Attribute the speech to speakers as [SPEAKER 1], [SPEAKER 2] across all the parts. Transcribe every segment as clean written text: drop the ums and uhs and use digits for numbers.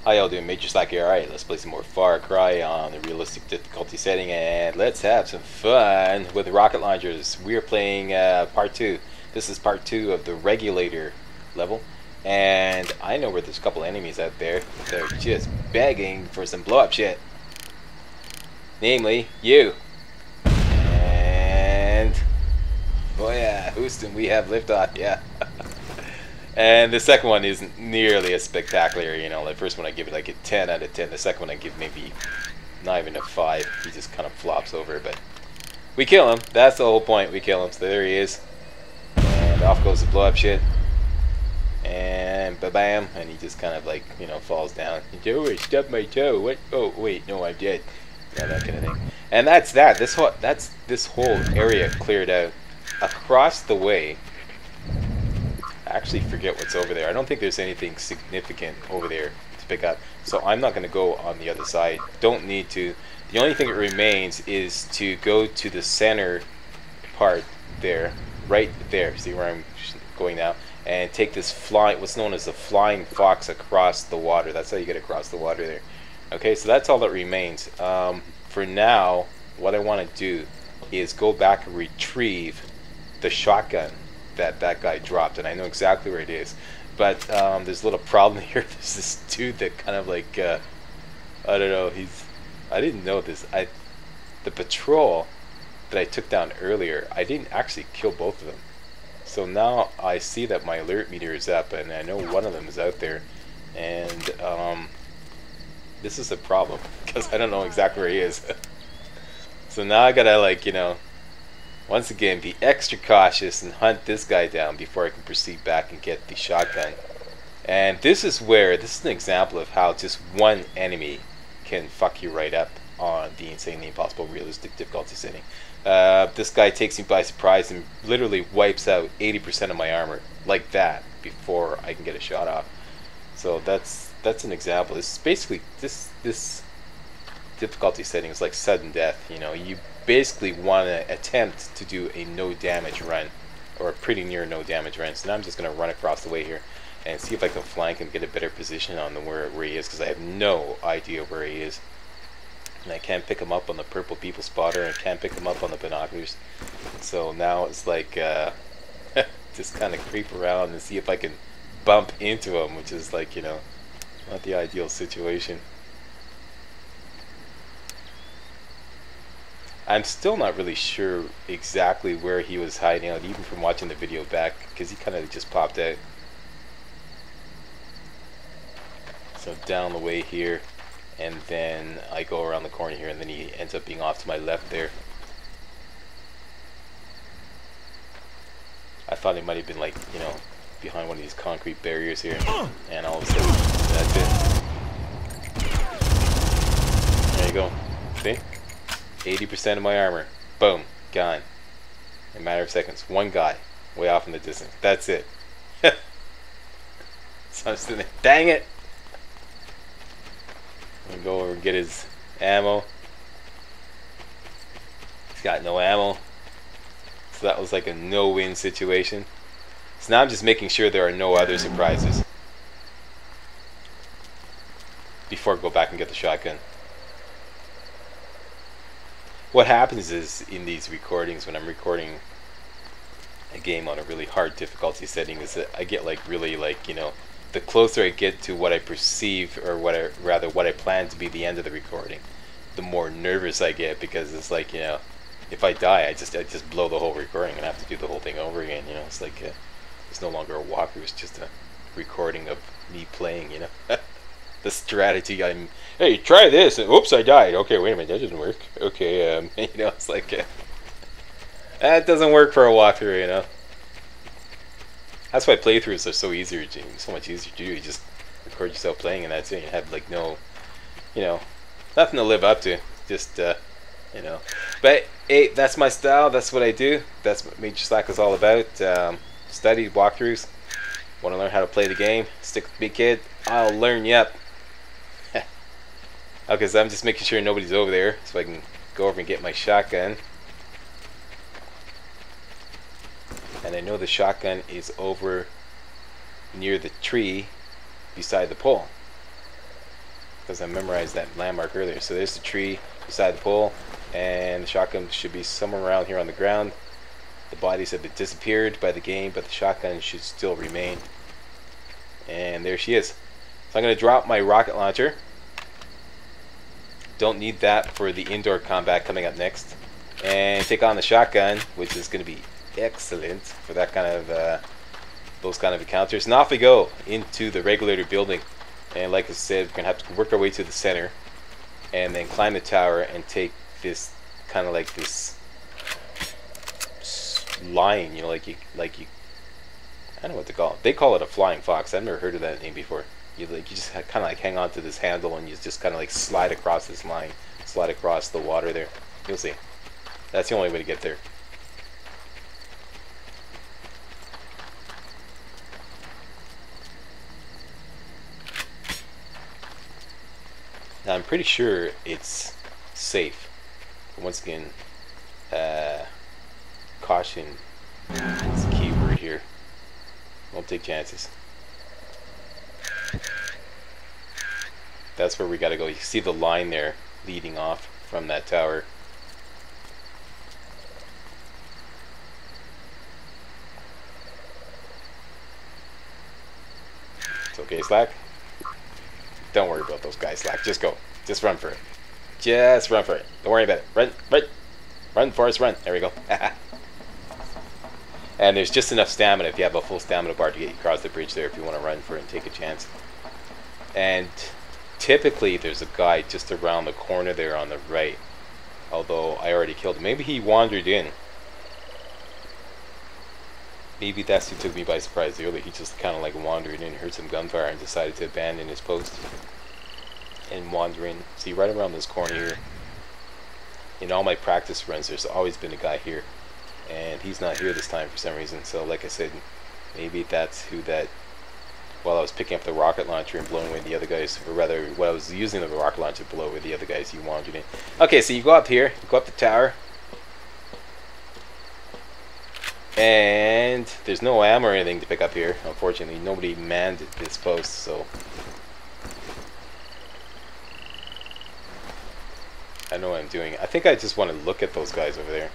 [SPEAKER 1] How y'all doing? Major Slack here. Alright, let's play some more Far Cry on the realistic difficulty setting, and let's have some fun with rocket launchers. We are playing part 2. This is part 2 of the Regulator level, and I know where there's a couple enemies out there that are just begging for some blow up shit. Namely, you. And oh yeah, Houston, we have liftoff, yeah. And the second one isn't nearly as spectacular, you know. The first one I give it like a 10 out of 10. The second one I give maybe not even a 5. He just kind of flops over, but we kill him. That's the whole point. We kill him. So there he is. And off goes the blow up shit. And ba-bam. And he just kind of like, you know, falls down. Joe, I stubbed my toe. What? Oh, wait. No, I'm dead. Yeah, that kind of thing. And that's that. This whole area cleared out. Across the way, I actually forget what's over there. I don't think there's anything significant over there to pick up, so I'm not going to go on the other side. Don't need to. The only thing that remains is to go to the center part there, right there. See where I'm going now? And take this what's known as the flying fox across the water. That's how you get across the water there. Okay, so that's all that remains. For now, what I want to do is go back and retrieve the shotgun that guy dropped, and I know exactly where it is, but there's a little problem here. There's this dude that kind of like I don't know, I didn't know this. The patrol that I took down earlier, I didn't actually kill both of them, so now I see that my alert meter is up, and I know one of them is out there, and this is a problem because I don't know exactly where he is. So now I gotta, like, you know, once again, be extra cautious and hunt this guy down before I can proceed back and get the shotgun. And this is an example of how just one enemy can fuck you right up on the Insanely Impossible realistic difficulty setting. This guy takes me by surprise and literally wipes out 80% of my armor like that before I can get a shot off. So that's an example. This is basically this difficulty setting is like sudden death. You know, you basically want to attempt to do a no damage run, or a pretty near no damage run. So now I'm just going to run across the way here and see if I can flank and get a better position on where he is, because I have no idea where he is, and I can't pick him up on the purple people spotter, and I can't pick him up on the binoculars. So now it's like just kind of creep around and see if I can bump into him, which is like, you know, not the ideal situation. I'm still not really sure exactly where he was hiding out, even from watching the video back, because he kind of just popped out. So down the way here, and then I go around the corner here, and then he ends up being off to my left there. I thought he might have been, like, you know, behind one of these concrete barriers here, and all of a sudden, that's it. There you go. See? 80% of my armor. Boom. Gone. In a matter of seconds. One guy. Way off in the distance. That's it. So I'm sitting there. Dang it! I'm gonna go over and get his ammo. He's got no ammo. So that was like a no-win situation. So now I'm just making sure there are no other surprises before I go back and get the shotgun. What happens is, in these recordings, when I'm recording a game on a really hard difficulty setting, is that I get like really, like, you know, the closer I get to what I perceive, or what I plan to be the end of the recording, the more nervous I get, because it's like, you know, if I die, I just blow the whole recording and have to do the whole thing over again. You know, it's like it's no longer a walkthrough; it's just a recording of me playing. You know. The strategy, hey, try this, and oops, I died. Okay, wait a minute, that doesn't work. Okay, you know, it's like that doesn't work for a walkthrough, you know. That's why playthroughs are so much easier to do. You just record yourself playing, and that's it. You have like no, you know, nothing to live up to. Just you know. But hey, that's my style. That's what I do. That's what Major Slack is all about. Study walkthroughs. Want to learn how to play the game? Stick with me, kid. I'll learn you up. Okay, so I'm just making sure nobody's over there, so I can go over and get my shotgun. And I know the shotgun is over near the tree beside the pole. because I memorized that landmark earlier. So there's the tree beside the pole, and the shotgun should be somewhere around here on the ground. The bodies have been disappeared by the game, but the shotgun should still remain. And there she is. So I'm going to drop my rocket launcher. Don't need that for the indoor combat coming up next. And take on the shotgun, which is going to be excellent for that kind of those kind of encounters. And off we go into the Regulator building. And like I said, we're going to have to work our way to the center and then climb the tower and take this kind of like this line, you know, like you I don't know what to call it. They call it a flying fox. I've never heard of that name before. You just kind of like hang on to this handle and you just kind of like slide across this line, slide across the water there. You'll see. That's the only way to get there. Now I'm pretty sure it's safe. Once again, caution is a key word here. Won't take chances. That's where we gotta go. You see the line there leading off from that tower. It's okay, Slack. Don't worry about those guys, Slack. Just go. Just run for it. Just run for it. Don't worry about it. Run, run. Run, Forrest, run. There we go. And there's just enough stamina if you have a full stamina bar to get you across the bridge there if you want to run for it and take a chance. And typically there's a guy just around the corner there on the right. Although I already killed him. Maybe he wandered in. Maybe that's who took me by surprise earlier. He just kind of like wandered in, heard some gunfire, and decided to abandon his post and wander in. See, right around this corner here. In all my practice runs, there's always been a guy here. And he's not here this time for some reason. So like I said, maybe that's who that, while I was picking up the rocket launcher and blowing away the other guys, or rather, while I was using the rocket launcher to blow away the other guys, he wandered in. Okay, so you go up here, you go up the tower. And there's no ammo or anything to pick up here. Unfortunately, nobody manned this post, so I know what I'm doing. I think I just want to look at those guys over there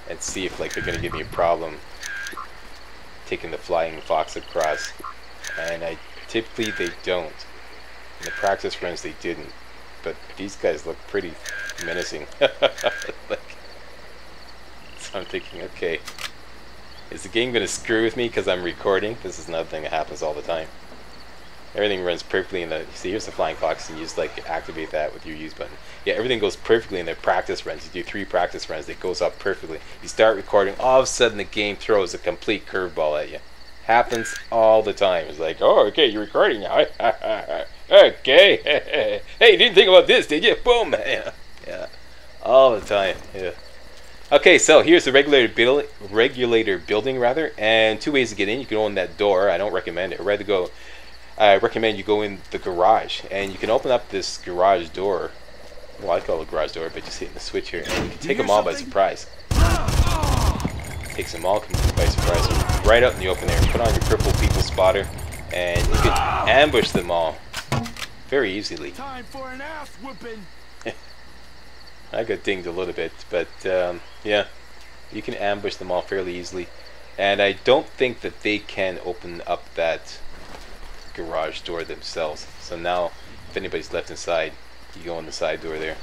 [SPEAKER 1] and see if like they're gonna give me a problem taking the flying fox across. And typically they don't. In the practice runs they didn't, but these guys look pretty menacing. Like, so I'm thinking, okay, is the game gonna screw with me because I'm recording? This is another thing that happens all the time. Everything runs perfectly in the, see, here's the flying fox, and you just like activate that with your use button. Yeah, everything goes perfectly in the practice runs. You do 3 practice runs, it goes up perfectly. You start recording, all of a sudden the game throws a complete curveball at you. Happens all the time. It's like, oh, okay, you're recording now. Okay. Hey, you didn't think about this, did you? Boom. Yeah. All the time. Yeah. Okay, so here's the regulator building, and 2 ways to get in. You can open that door. I don't recommend it. I recommend you go in the garage, and you can open up this garage door. Well, I call it a garage door, but just hitting the switch here, and you can take them all by surprise. Takes them all by surprise, right out in the open there. Put on your purple people spotter, and you can ambush them all very easily.
[SPEAKER 2] Time for an ass whooping.
[SPEAKER 1] I got dinged a little bit, but yeah, you can ambush them all fairly easily. And I don't think that they can open up that garage door themselves. So now, if anybody's left inside, you go in the side door there.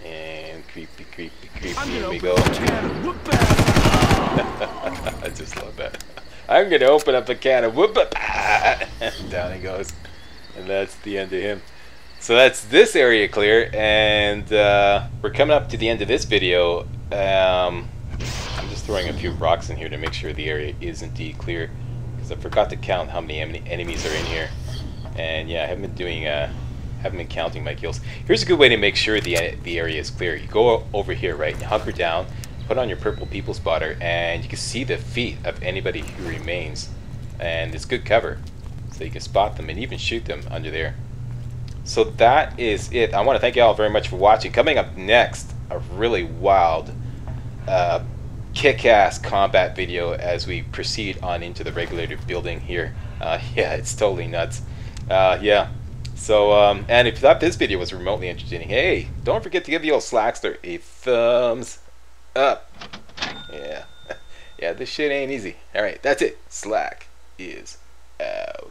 [SPEAKER 1] And creepy, here we go. I just love that. I'm gonna open up a can of whoop. Down he goes. And that's the end of him. So that's this area clear, and we're coming up to the end of this video. I'm just throwing a few rocks in here to make sure the area is indeed clear, because I forgot to count how many enemies are in here. And yeah, I haven't been counting my kills. Here's a good way to make sure the area is clear. You go over here, right? You hunker down, put on your purple people spotter, and you can see the feet of anybody who remains, and it's good cover. So you can spot them and even shoot them under there. So that is it. I want to thank you all very much for watching. Coming up next, a really wild kick-ass combat video as we proceed on into the Regulator building here. Yeah, it's totally nuts. Yeah. So, and if you thought this video was remotely entertaining, hey, don't forget to give the old Slackster a thumbs up. Yeah. Yeah, this shit ain't easy. Alright, that's it. Slack is out.